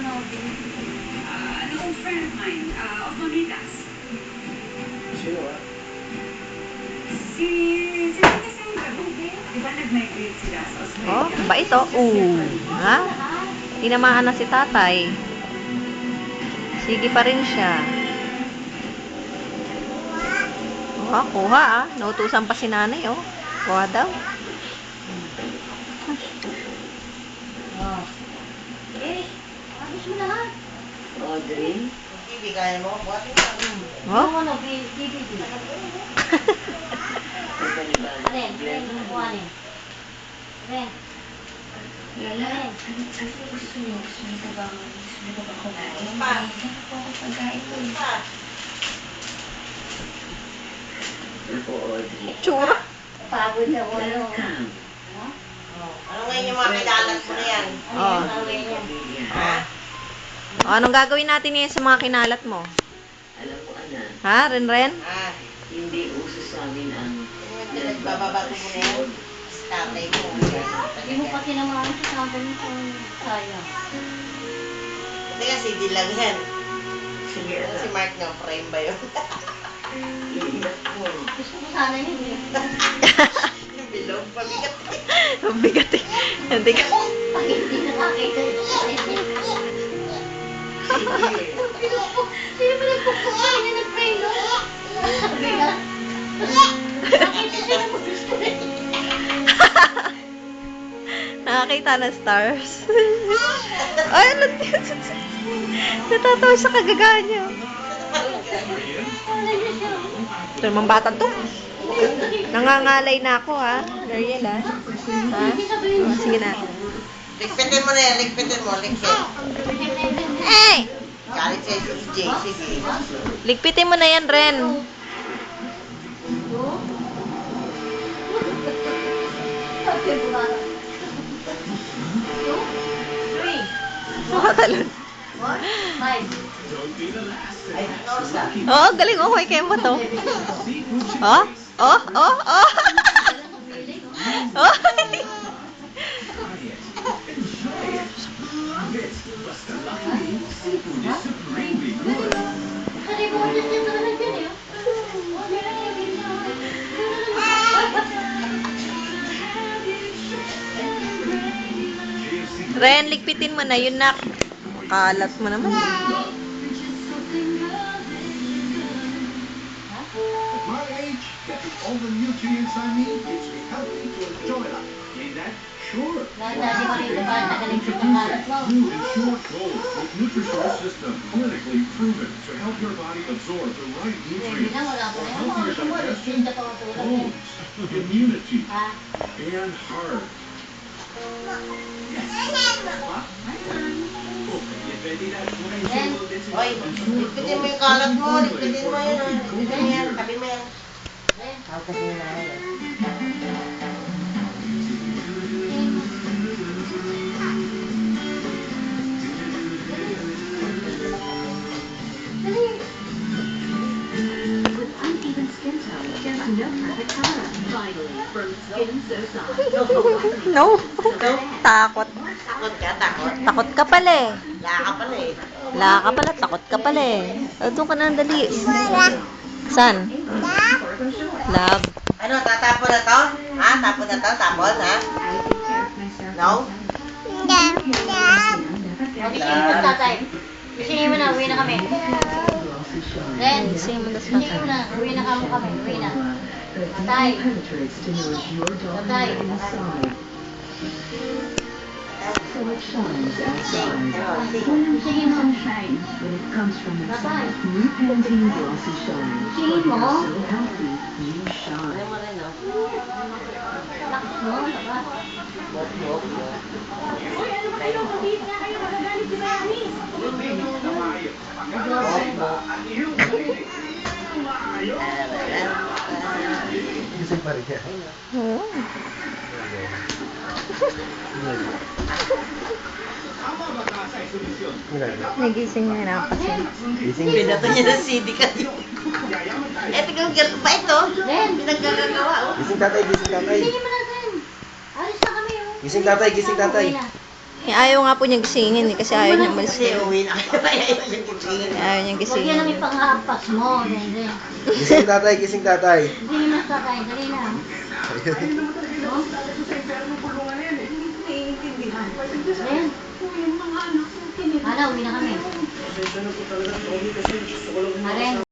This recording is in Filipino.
an old friend of mine, of Mamitas. Sino ah? Si Cassandra. Di ba nag-migrate sila sa Australia? Oh, bait oh. Ha? Tinamaan na si tatay. Sige pa rin siya. Oh, kuha ah. Nautusan pa si nanay oh. Kuha daw. Abis mo lahat. Audrey? Hindi kaya mo. Buhatin ka. Oh? Ano, bibig. Ren, kuhanin. Ren. Lala, ano gusto niyo? Gusto niyo ba kumain? Hindi po ako pagkain ko. Ano po, Audrey? Tsura. Pagod na ko. Welcome. Ano ngayon yung mga kinalat mo na yan? Oh. Oh, anong gagawin natin ngayon sa mga kinalat mo? Alam mo, anak, Ha, Ren? Ah, hindi uso sa amin ang yung pinagbababago mo na yan. Tatay mo. Hindi mo pati naman sa sabi mo kung sayang. Hindi kasi di lang yan. Sige, Si anak. Mark nga, frame ba yun? Iiyak mo. Gusto ko sana yun eh. Yung bilog, pabigat. Ang bigat eh. Hindi ka. Pag hindi nakakita. Sige. Sino ba nagpupukain niya nag-pray no? Sabi na. Nakita siya na mag-gusto rin. Nakakita ng stars. Ay, ano? Natatawa sa kagagahan niya. Wala niya siya. Ito naman bata to. Nangangalay na ako ha. Dariel ha. Ha? Oh, sige na. Ligpitin mo na yan, ligpitin mo, ligpit. Eh! Galit siya si EJ, sige. Ligpitin mo na yan, Ren. Makatalon. Five. Ay, Norsa. Oo, galing oh. Kay Kemba to. Oh? Oh? Oh? Oh? Oh? Kalimutan niya talaga yan eh. Ren, ligpitin mo na yun, nak. Kalat mo naman. My age, getting all the nutrients I need keeps me healthy to enjoy life. Ain't that? Sure. Dati ko rin ba nagaling sa pangkalat mo? New and short goals with Nutrisource system clinically proven to help your body absorb the right Hindi nutrients na, wala ko for na. healthier digestion, Hindi pa ako tulad yan. bones, immunity, Ha? and heart. Ren, Oy, ligpitin mo yung kalat mo, ligpitin mo yun, ah. Ligpitin mo yan, tabi mo yan. Ren. Tawag kasi yung nanay eh. With uneven skin tone, there's no perfect color. Finally, from Skin So Soft. No. Takot. Takot ka, takot. Takot ka pala eh. Laka pala eh. Wala ka pala. Takot ka pala eh. O, doon ka na dali. Saan? Love. Ano, tatapon na to? Ha? Tapon na to? Tapon, ha? No? Gisingin mo tatay. Gisingin mo na, uwi na kami. Ren, Gisingin mo na sa gisingin mo na, uwi na kami, uwi na. Tatay. Tatay. Gisingin mo. Tatay. Gisingin mo. Ano mo rin, no? Lakas mo, lakas. Bok, bok, bok. Oo. Nagising niya na kasi. Pinato niya ng CD ka yung... Eh, tignan mo, ba ito? Ren, Pinaggagawa, oh. Gising tatay, gising tatay. gisingin mo na, Ren. Alis na kami, oh. Gising tatay, gising tatay. Uwi na. Eh, ayaw nga po niya gisingin eh, kasi ayaw niya umalis Kasi kayo. uwi na kayo. Ayaw yung gisingin. Ayaw niya Huwag yan gisingin. ang ipangapas mo, Dede. Gising tatay, gising tatay. Hindi na sakay, dali na. No? Ayan. Hala, uwi na kami. Aren.